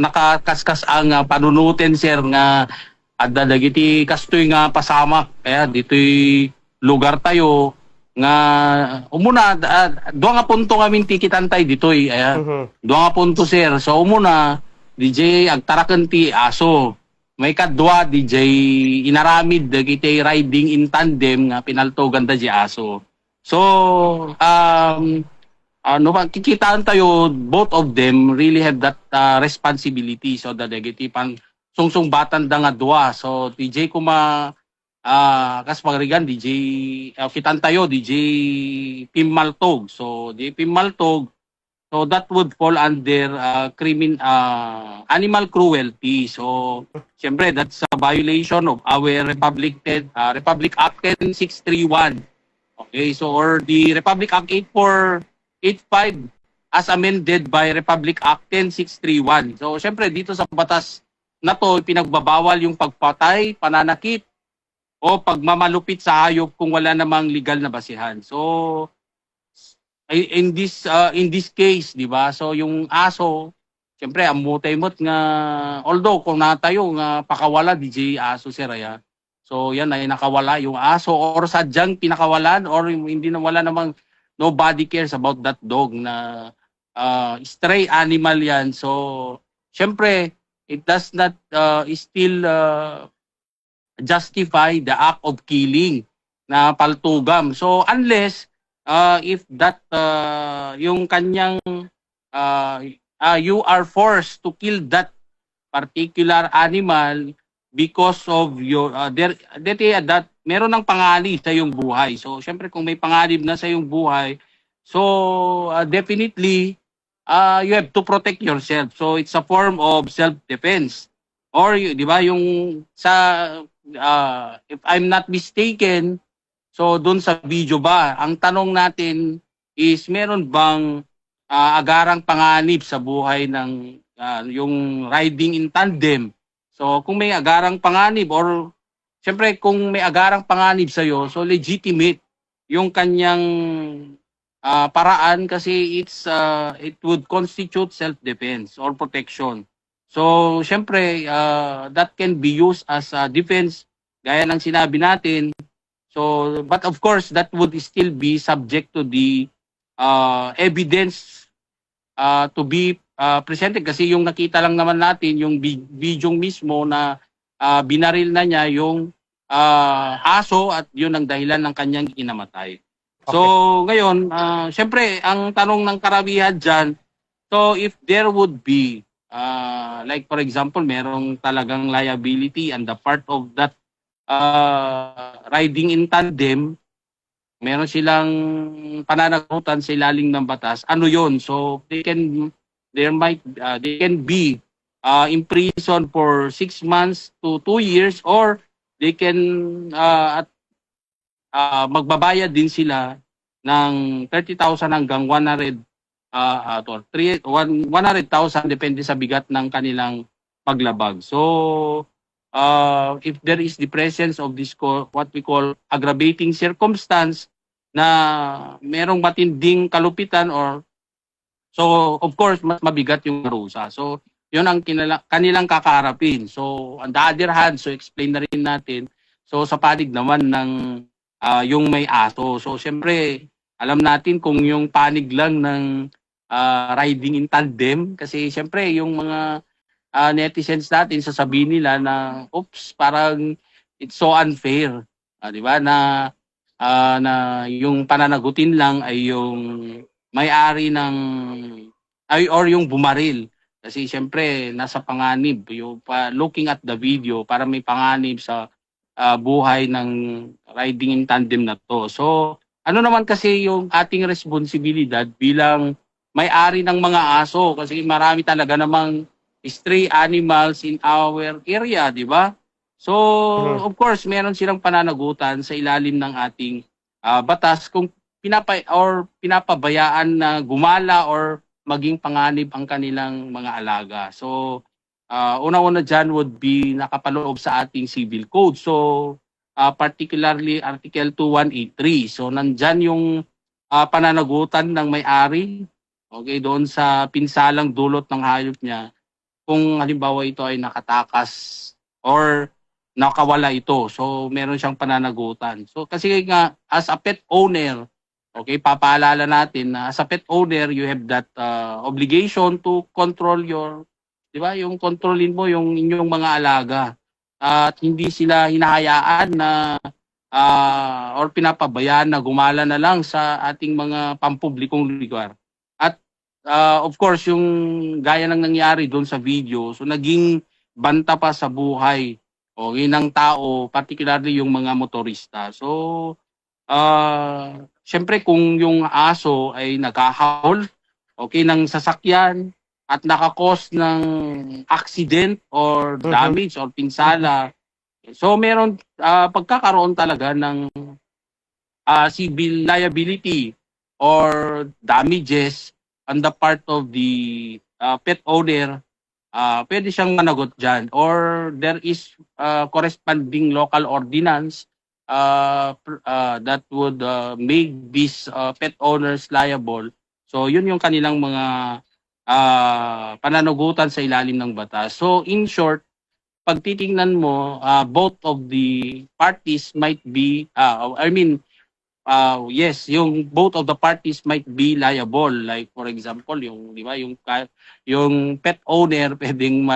nakakaskas ang panunutin sir nga adda dagiti kastoy nga pasamak kaya ditoy lugar tayo nga umuna duha nga punto kami tikitantay ditoy duha nga punto sir so umuna DJ agtaraken ti aso may kadwa DJ inaramid dagiti riding in tandem nga pinaltogan da di aso so no kikitaan tayo both of them really have that responsibility so the negativan sungsung batan da nga dua so DJ kuma kas pagrigan DJ kitan tayo DJ Pimaltog so DJ Pimaltog so that would fall under animal cruelty so syempre that's a violation of our Republic Act 10631 okay so or the Republic Act 8485 as amended by Republic Act 10631. So, syempre, dito sa batas na to, pinagbabawal yung pagpatay, pananakit, o pagmamalupit sa hayop kung wala namang legal na basihan. So, in this case, di ba? So, yung aso, syempre, ang mutay-mut nga, although kung natayo nga pakawala, DJ aso si Raya, so, yan ay nakawala yung aso or sadyang pinakawalan or hindi na wala namang nobody cares about that dog na stray animal yan. So, syempre, it does not still justify the act of killing na paltugam. So, unless if that yung kanyang you are forced to kill that particular animal because of your that meron ng panganib sa iyong buhay. So, syempre kung may panganib na sa iyong buhay, so definitely you have to protect yourself. So, it's a form of self-defense. Or, di ba, yung sa, if I'm not mistaken, so dun sa video ba, ang tanong natin is meron bang agarang panganib sa buhay ng yung riding in tandem. So, kung may agarang panganib or siyempre, kung may agarang panganib sa'yo, so legitimate yung kanyang paraan kasi it would constitute self-defense or protection. So, siyempre, that can be used as a defense, gaya ng sinabi natin. So, but of course, that would still be subject to the evidence to be presented kasi yung nakita lang naman natin, yung video mismo na binaril na niya yung aso at yun ang dahilan ng kanyang inamatay. Okay. So ngayon, syempre ang tanong ng karamihan dyan, so if there would be, like for example, merong talagang liability on the part of that riding in tandem, meron silang pananagutan sa ilalim ng batas, ano yun? So they can be imprisoned for 6 months to 2 years or they can magbabayad din sila ng 30,000 hanggang 100,000 depende sa bigat ng kanilang paglabag. So if there is the presence of this what we call aggravating circumstance na merong matinding kalupitan or so of course mas mabigat yung parusa. So yun ang kanilang kakaharapin. So on the other hand, so explain na rin natin. So sa panig naman ng yung may aso. So syempre alam natin kung yung panig lang ng riding in tandem kasi syempre yung mga netizens natin sasabihin nila na oops, parang it's so unfair. Di ba na yung pananagutin lang ay yung may-ari ng or yung bumaril. Kasi siyempre nasa panganib yung looking at the video para may panganib sa buhay ng riding in tandem na to. So ano naman kasi yung ating responsibilidad bilang may-ari ng mga aso kasi marami talaga namang stray animals in our area, di ba? So of course meron silang pananagutan sa ilalim ng ating batas kung pinapabayaan na gumala or maging panganib ang kanilang mga alaga. So, una-una dyan would be nakapaloob sa ating civil code. So, particularly Article 2183. So, nandyan yung pananagutan ng may-ari okay, doon sa pinsalang dulot ng hayop niya kung halimbawa ito ay nakatakas or nakawala ito. So meron siyang pananagutan. So kasi nga as a pet owner, okay, papaalala natin na as a pet owner, you have that obligation to control your, 'di ba? Yung kontrolin mo yung inyong mga alaga at hindi sila hinahayaan na or pinapabayaan na gumala na lang sa ating mga pampublikong lugar. At of course, yung gaya ng nangyari doon sa video, so naging banta pa sa buhay ng tao, particularly yung mga motorista. So, syempre kung yung aso ay naghahaol, okay, ng sasakyan at nakakos ng accident or damage or pinsala, so meron pagkakaroon talaga ng civil liability or damages on the part of the pet owner. Pwede siyang managot dyan, or there is corresponding local ordinance that would make these pet owners liable. So yun yung kanilang mga pananagutan sa ilalim ng batas. So in short, pag titingnan mo, both of the parties might be, yes, yung both of the parties might be liable. Like for example, yung, di ba, yung pet owner pwedeng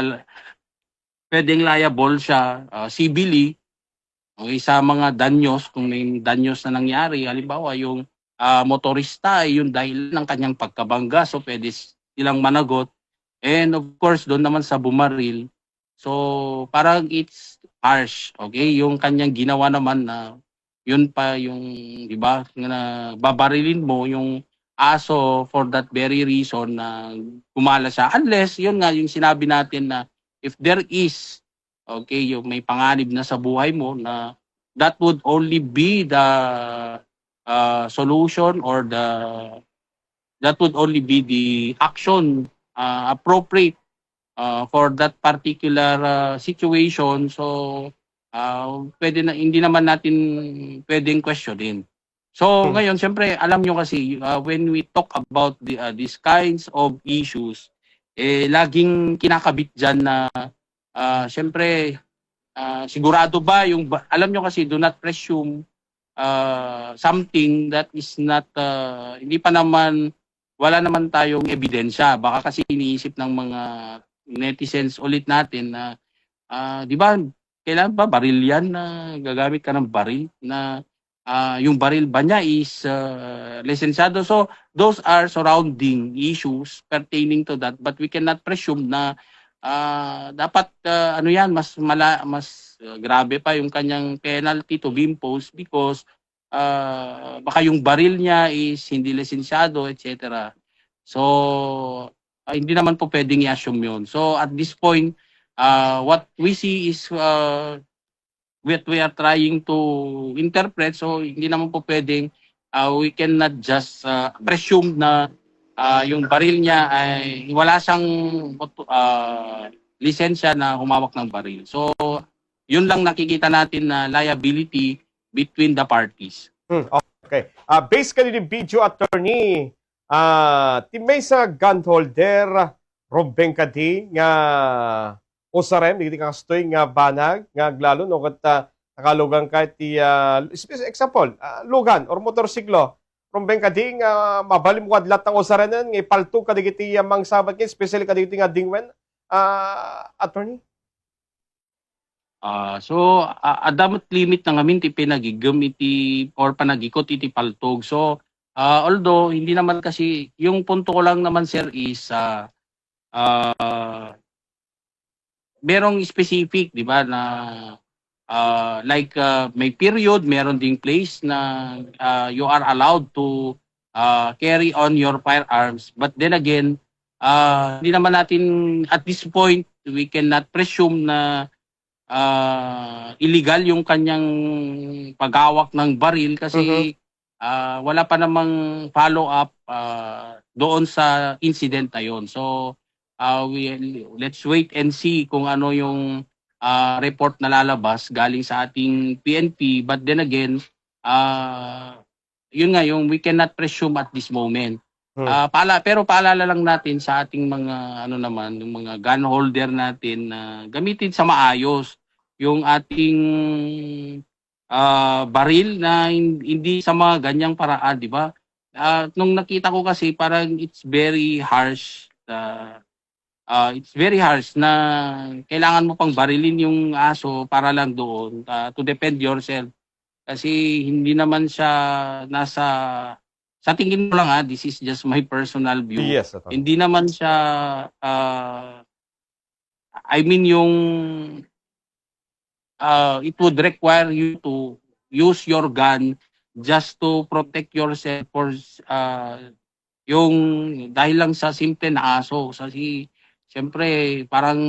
liable siya civilly, okay, sa mga danyos, kung may danyos na nangyari. Halimbawa, yung motorista ay yung dahil ng kanyang pagkabangga, so pwede silang managot. And of course, doon naman sa bumaril, so parang it's harsh, okay? Yung kanyang ginawa naman na yun pa yung, di ba, na babarilin mo yung aso for that very reason na gumala siya. Unless, yun nga, yung sinabi natin na if there is, okay, yung may panganib na sa buhay mo na that would only be the solution or that would only be the action appropriate for that particular situation. So pwede na, hindi naman natin pwedeng questionin. So ngayon, siyempre, alam nyo kasi when we talk about these kinds of issues, laging kinakabit dyan na siyempre, sigurado ba yung, alam nyo kasi, do not presume something that is not, hindi pa naman, wala naman tayong ebidensya. Baka kasi iniisip ng mga netizens ulit natin na, di ba, kailan ba baril yan na gagamit ka ng baril na yung baril ba niya is lisensyado. So those are surrounding issues pertaining to that, but we cannot presume na dapat ano yan, mas grabe pa yung kanyang penalty to be imposed because baka yung baril niya is hindi lisensyado, etc. So hindi naman po pwedeng i-assume yun. So at this point, what we see is what we are trying to interpret. So hindi naman po pwedeng we cannot just presume na yung baril niya ay wala siyang lisensya na humawak ng baril. So yun lang nakikita natin na liability between the parties. Okay. Based kanina video, attorney, timay sa gun holder, Robben Kadi, nga usarem, hindi ka kastoy nga banag, nga glalo, no, kat nakalugan kahit example, lugan or motorsiklo, Robben Kadi, nga mabalim ko adlat ng usaren, nga ipaltog kadigiti mang sabat nga, especially kadigiti nga dingwen, attorney? So adamot limit na ngamin ti pinagigam iti or panagikot iti paltog. So although hindi naman kasi yung punto ko lang naman sir is merong specific, di ba, na like may period, meron ding place na you are allowed to carry on your firearms. But then again, hindi naman natin at this point we cannot presume na illegal yung kanyang paghawak ng baril kasi wala pa namang follow up doon sa incident na yon. So let's wait and see kung ano yung report na lalabas galing sa ating PNP, but then again yun nga yung we cannot presume at this moment. Hmm. Pero paalala lang natin sa ating mga ano naman, yung mga gun holder natin na gamitin sa maayos yung ating baril na hindi sa mga ganyang paraan, di ba? Nung nakita ko kasi parang it's very harsh na kailangan mo pang barilin yung aso para lang doon to defend yourself. Kasi hindi naman siya nasa sa tingin mo lang this is just my personal view. Yes, Atty. Hindi naman siya I mean yung it would require you to use your gun just to protect yourself for yung dahil lang sa simple na aso. Kasi siyempre parang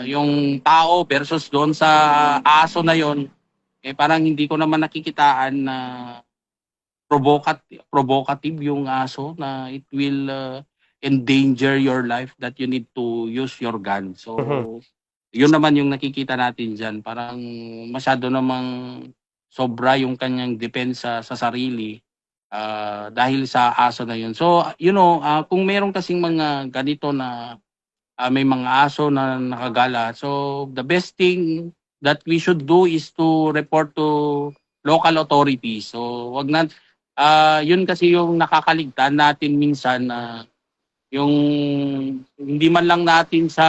yung tao versus doon sa aso na yon parang hindi ko naman nakikitaan na provocative yung aso na it will endanger your life that you need to use your gun. So, yun naman yung nakikita natin dyan. Parang masyado namang sobra yung kanyang depensa sa sarili dahil sa aso na yun. So, kung meron kasing mga ganito na may mga aso na nakagala, so the best thing that we should do is to report to local authorities. So, wag na yun kasi yung nakakaligtaan natin minsan na yung hindi man lang natin sa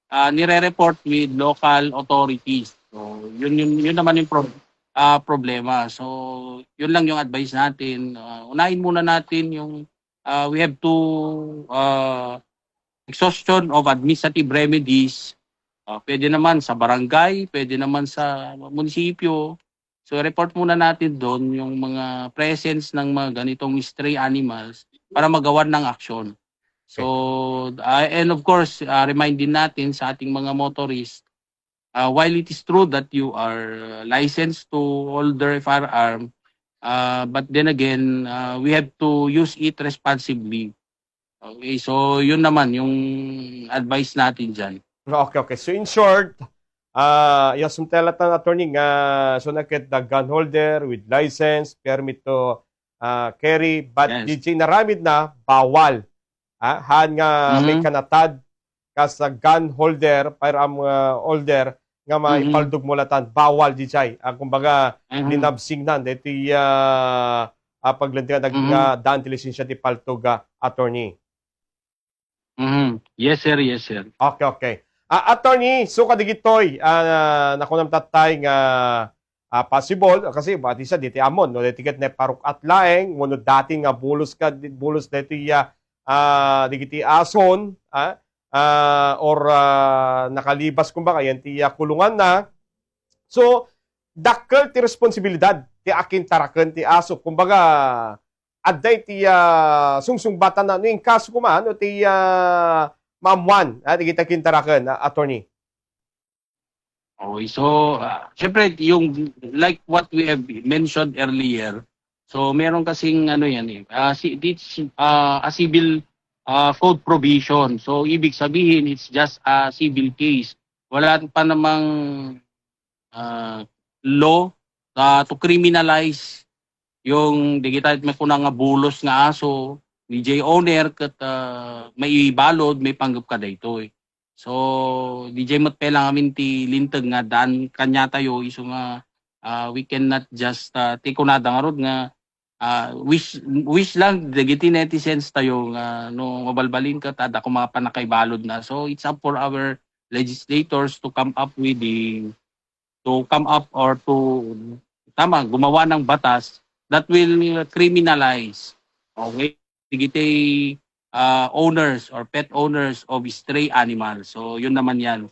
nire-report with local authorities. So, yun naman yung problema. So, yun lang yung advice natin. Unahin muna natin yung we have to exhaustion of administrative remedies. Pwede naman sa barangay, pwede naman sa munisipyo. So, report muna natin doon yung mga presence ng mga ganitong stray animals para magawan ng aksyon. So, and of course, remind din natin sa ating mga motorists, while it is true that you are licensed to hold a firearm, but then again, we have to use it responsibly. Okay, so yun naman yung advice natin dyan. Okay. So in short, yung telatan attorney nga so nakit the gun holder with license, permit to carry, but Yes. DJ naramid na bawal. Han nga may kanatad ka sa gun holder, firearm holder nga maipaldog mo latan, bawal DJ. Kumbaga, linabsing nan, dito paglantigan daan ti lisensya ti paltog attorney. Yes, sir. Yes, sir. Okay. Attorney, so kadigitoy, nakunam tatay nga possible, kasi bati sa diti amon, no, ditiket na paruk at laeng, wano dati nga bulos dito digiti ason, or nakalibas kumbaga, yan ti kulungan na. So, dakkel ti responsibilidad ti akin taraken ti aso, kumbaga, aday ti sungsungbatan na no yung kaso kumaan o ti maamuan at kita kintarakan attorney. Okay, so syempre yung like what we have mentioned earlier. So meron kasing ano yan a civil code provision. So ibig sabihin it's just a civil case. Wala pa namang law to criminalize yung digital may kunang nga bulos nga aso DJ owner kat may balod may panggap ka dayto So DJ mat lang amin ti lintag nga daan kanya tayo iso nga we cannot just ti kunada nga rod nga wish lang digiti netizens tayo nga no mabalbalin ka tada kung mga panakay balod na. So it's up for our legislators to come up or to gumawa ng batas that will criminalize digiti owners or pet owners of stray animals. So yun naman yan.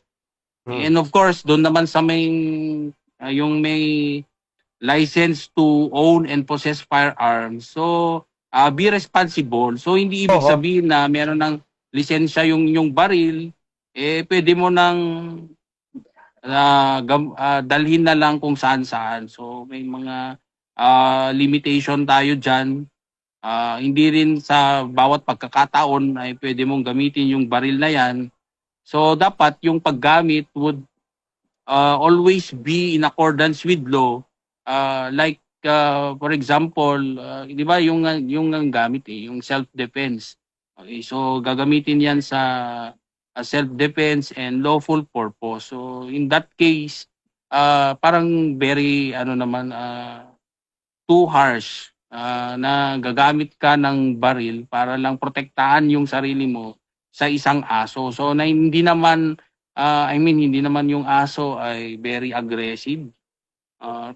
And of course, doon naman sa yung may license to own and possess firearms. So be responsible. So hindi ibig sabihin na meron ng lisensya yung baril, pwede mo nang dalhin na lang kung saan-saan. So may mga limitation tayo dyan. Hindi rin sa bawat pagkakataon ay pwede mong gamitin yung baril na yan. So dapat yung paggamit would always be in accordance with law. Like for example, di ba yung gamit yung self-defense. Okay, so gagamitin yan sa self-defense and lawful purpose. So in that case, parang very too harsh na gagamit ka ng baril para lang protektahan yung sarili mo sa isang aso. So na hindi naman hindi naman yung aso ay very aggressive,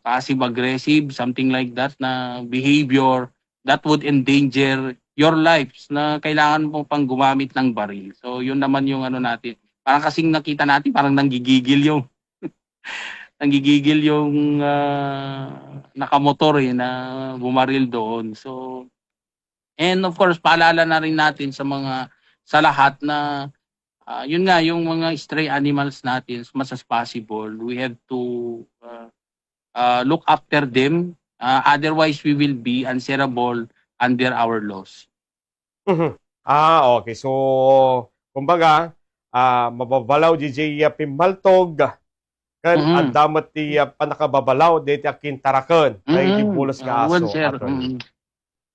passive aggressive, something like that na behavior that would endanger your lives na kailangan mo pang gumamit ng baril. So yun naman yung natin. Parang kasing nakita natin parang nanggigigil yung nakamotor na bumaril doon. So, and of course, paalala na rin natin sa lahat na yun nga, yung mga stray animals natin, as much as possible, we have to look after them. Otherwise, we will be answerable under our laws. Mhm. Okay. So, kumbaga, mababalaw DJ Pimaltog, kan ang damat ti panakababalaw dito akin taraken kay bulos nga aso. Well, sir.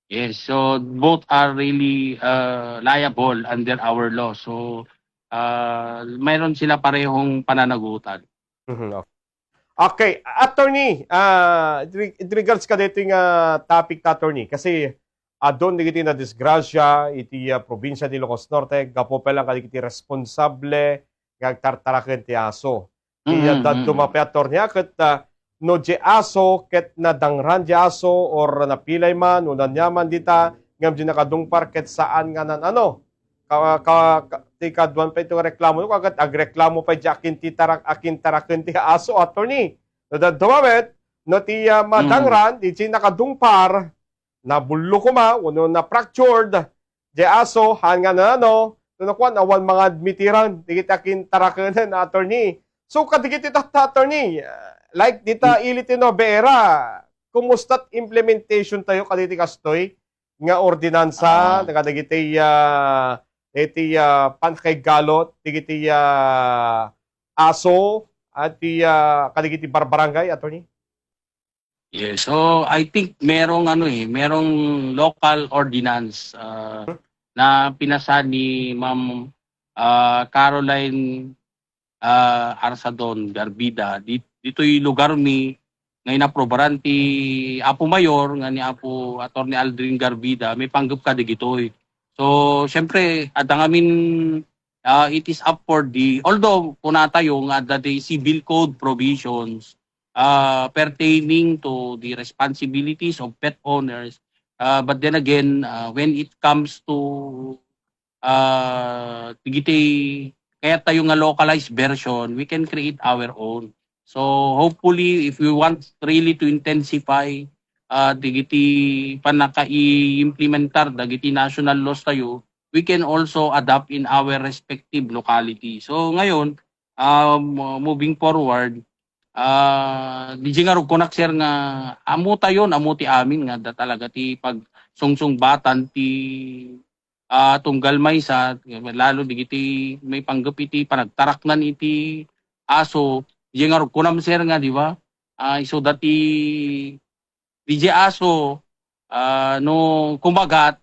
Yes, so both are really liable under our law. So, mayroon sila parehong pananagutan. Mhm. Okay, attorney, in regards ka dito yung topic na attorney, kasi doon digiti na disgrasya, iti probinsya di Ilocos Norte, gapo pa lang kadikiti responsable, gagtartaraken ti aso. Iya dumapay attorney, kat no di aso, ket nadangran di aso, or napilay man, o nanyaman dita, ngam di nakadungpar, ket saan nga nan ti kadwan pa ito reklamo no kagat agreklamo pa di akin taraken ti aso attorney no dumawet no ti madangran di nakadungpar na bullo ko uno na fractured di aso hanga na no kwan awan mga admitiran di akin taraken na attorney so kadigit ita attorney like dita ilitino beera kumusta't implementation tayo kaditi kastoy nga ordinansa nakadagiti iti pankay galot, iti aso, at kadigiti barbarangay, attorney? Yes, so I think merong merong local ordinance na pinasa ni Ma'am Caroline Arsadon Garbida. Dito'y lugar mi ngayon aprobaran ti Apo Mayor nga ni Apo Attorney Aldrin Garbida may panggap ka digitoy. So, syempre, at ang amin, it is up for although punata yung the civil code provisions pertaining to the responsibilities of pet owners, but then again, when it comes to kaya tayo nga localized version, we can create our own. So, hopefully, if we want really to intensify digiti panaka-i-implementar dagiti national laws tayo, we can also adapt in our respective locality. So ngayon, moving forward, di nga rog konak sir nga amo tayo amuti amin nga talaga ti pag sungsung batan ti tunggal maysa lalo digiti may panggap iti panagtaraknan iti aso di nga rog kunam sir nga di ba? So that DJ Aso, no kumagat,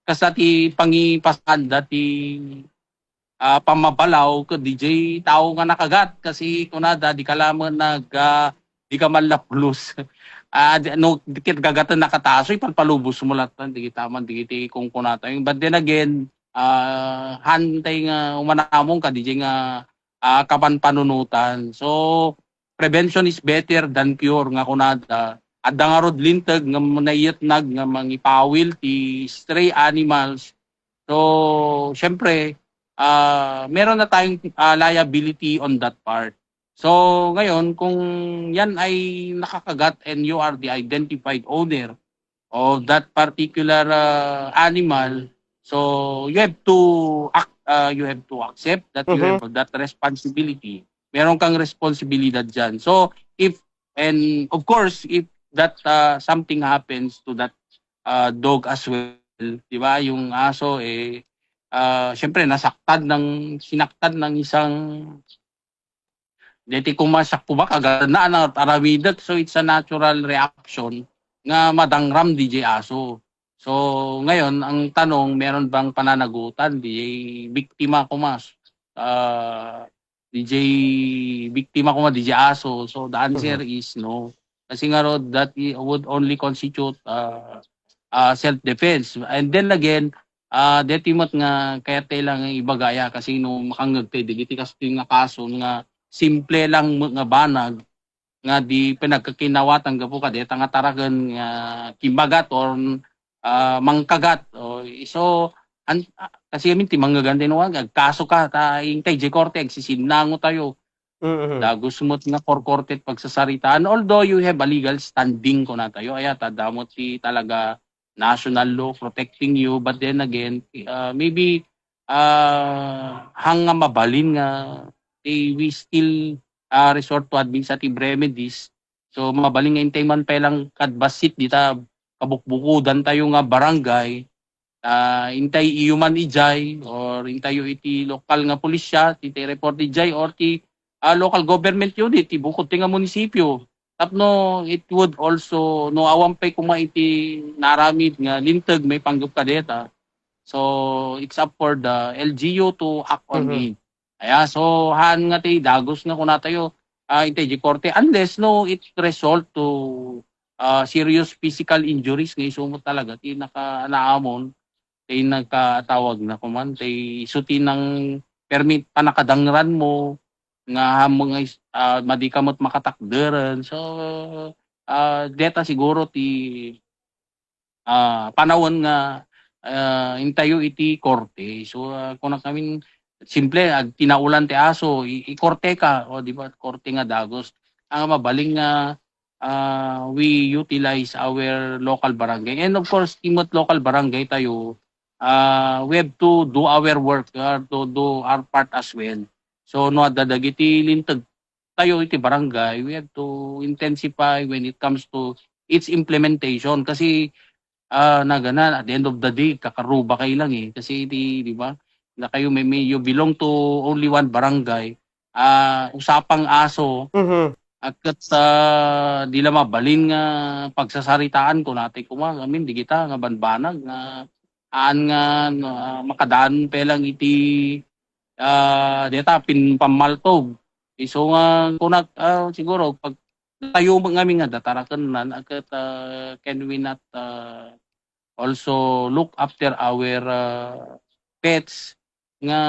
kasati pangipasan dati pamabalaw ko DJ tao nga nakagat kasi kunada di ka lamang di ka malaplos. No dikit gagatan nakataso ipalpalubos mo lahat di taman di kung kunata yung but then again hantay nga umanamong ka DJ nga kapan panunutan. So prevention is better than cure nga kunada. Adda nga rod lintag nga manayetnag nga mangipawil ti stray animals. So syempre meron na tayong liability on that part. So ngayon kung yan ay nakakagat and you are the identified owner of that particular animal, so you have to accept that you have that responsibility. Meron kang responsibilidad dyan. So, and of course, if that something happens to that dog as well, di ba, yung aso, syempre, sinaktan ng deti kumasak po ba kagad na aramidot, so it's a natural reaction nga madangram DJ aso. So ngayon ang tanong, meron bang pananagutan DJ biktima ko mas DJ biktima ko DJ aso? So the answer is no. Kasi nga ro, that would only constitute self-defense. And then again, detimot nga kaya lang ibagaya kasi no makangag te digiti kasi nga kaso nga simple lang nga banag nga di pinagkakinawatan gapo ka deta nga taragan nga kimbagat or mangkagat. So kasi kami ti manggaganda no wag kaso ka ta intay J Corte agsisinango tayo. Dagos mo't nga korkortet pagsasaritaan. Although you have a legal standing ko na tayo, ay tadamot ti talaga national law protecting you. But then again, maybe hanga mabalin nga we still resort to administrative remedies. So mabalin nga intay man pelang kadbasit dita kabukbukudan tayo nga barangay. Intay iuman ijay or intayo iti lokal nga pulisya, iti report ijay or ti local government unit, ibukod tinga munisipyo. Tapno, it would also, no awampay kuma iti naramid nga lintag may panggap kadeta. So, it's up for the LGU to act on it. Kaya, so, han nga ti dagos nga kuna tayo, iti di korte, unless no, it result to serious physical injuries nga isumot talaga, ti naka-naamon, ti nagkatawag na kuman, ti isuti ng permit panakadangran mo, nga mga madikamot makatakderan. So deta siguro ti panahon nga intayo iti korte. So kung kami simple ag tinaulan ti aso i-korte ka o di ba korte nga dagos ang mabaling nga we utilize our local barangay, and of course timot local barangay tayo, we have to do our work, to do our part as well. So no dadagiti lintag tayo iti barangay, we have to intensify when it comes to its implementation kasi nagana at the end of the day kakaruba kayo lang kasi di ba na kayo may you belong to only one barangay, usapang aso agkat di la mabalin nga pagsasaritaan ko natin amin di kita nga banbanag nga nga makadaan pelang iti deta pamaltog. So kunag siguro pag tayo ngami nga dataraken nan agkat can we not also look after our pets nga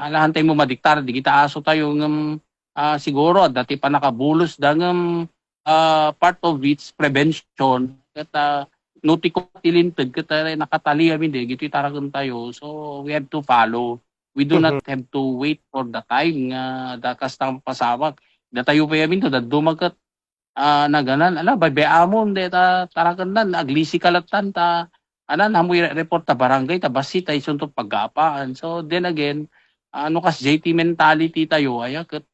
alahan tayo mo madiktar di kita aso tayo ngam siguro dati pa nakabulos dangam part of its prevention ket nuti ko tilintag ket nakatali amin di giti taraken tayo, so we have to follow. We do not have to wait for the time nga dakas tang pasawag. Datayo pa yamin to dumagat naganan ala bayamon deta tarakan nan aglisi kalatan ta anan hamoy report ta barangay ta basi tay sunto paggapaan. So then again ano kas JT mentality tayo aya ket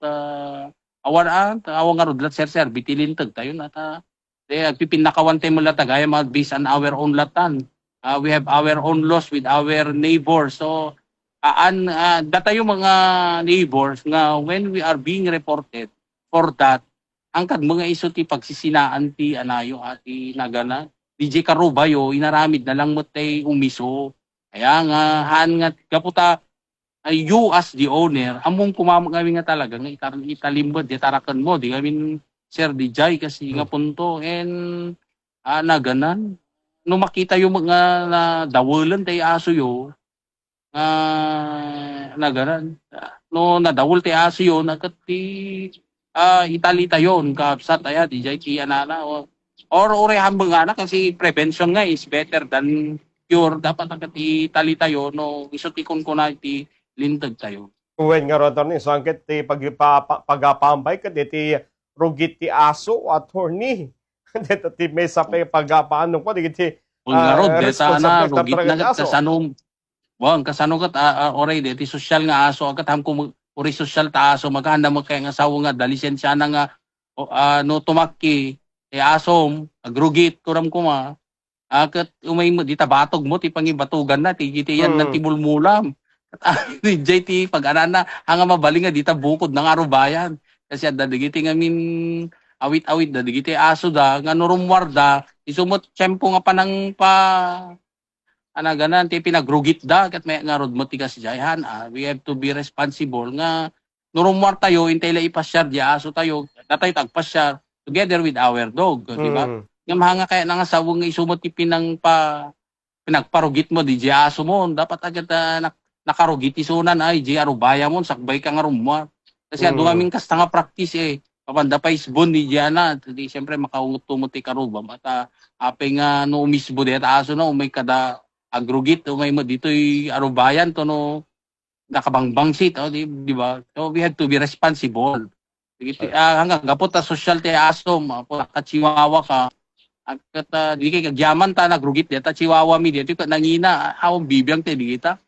awang nga rudlat sir bitilintag tayo na ta agpipinakawan tayo mo lata gaya mga based on our own latan. We have our own laws with our neighbors. So data yung mga neighbors nga when we are being reported for that, ang kad mga iso ti pagsisinaan ti anayo ati nagana DJ Karubayo inaramid na lang mo tay umiso. Kaya nga han nga kaputa you as the owner among kumamagami nga talaga nga italimbod di tarakan mo di kami sir DJ kasi nga punto and naganan no makita yung mga na dawalan tay aso yo nagaran no nadawol ti aso yun agkat ti italita yon kapsat aya di jay ti anana or urehan mga anak kasi prevention nga is better than cure. Dapat agkat italita yon no isutikon ko na iti lintag tayo. Uwen nga rotor ni so angket ti pagapambay ket iti rugit ti aso attorney dito ti may sa pagapaano ko digiti Ungarod deta na rugit na kasanom. Wang kasano kat oray deti social nga aso akat ham ko uri social ta aso maganda mo kay nga sawo nga dalisensya na nga no tumakki asom agrugit kuram kuma akat umay mo di tabatog mo ti pangibatugan na ti yan na tibulmulam at JT pag anana hanga mabaling nga di ta bukod ng arubayan Kasi ada digiti ngamin awit-awit da digiti aso da nga nurumwar da isumot tiyempo nga panang pa ganan ti pinagrugit da ket may nga rod mo ti kasjayhan we have to be responsible nga nurumwar tayo intay la ipasyar di aso tayo tatay tagpasyar together with our dog di ba nga mahanga kaya nga sawong nga isumot ti pinagparugit mo di aso mo dapat agad nakarugit isunan ay di arubaya mo sakbay ka nga rumwar kasi dumamin kasta nga practice papanda pa isbon ni Diana di siyempre makaungot-tumot ti karubam at apay nga no umisbo di at aso na umay kada agrugit umay mo dito'y arubayan to no nakabangbangsit di ba so we have to be responsible hanggang gapot ta social ti aso kachiwawa ka at di kay kagyaman ta nagrugit di ta chiwawa mi di ka nangina awang bibiyang ti di kita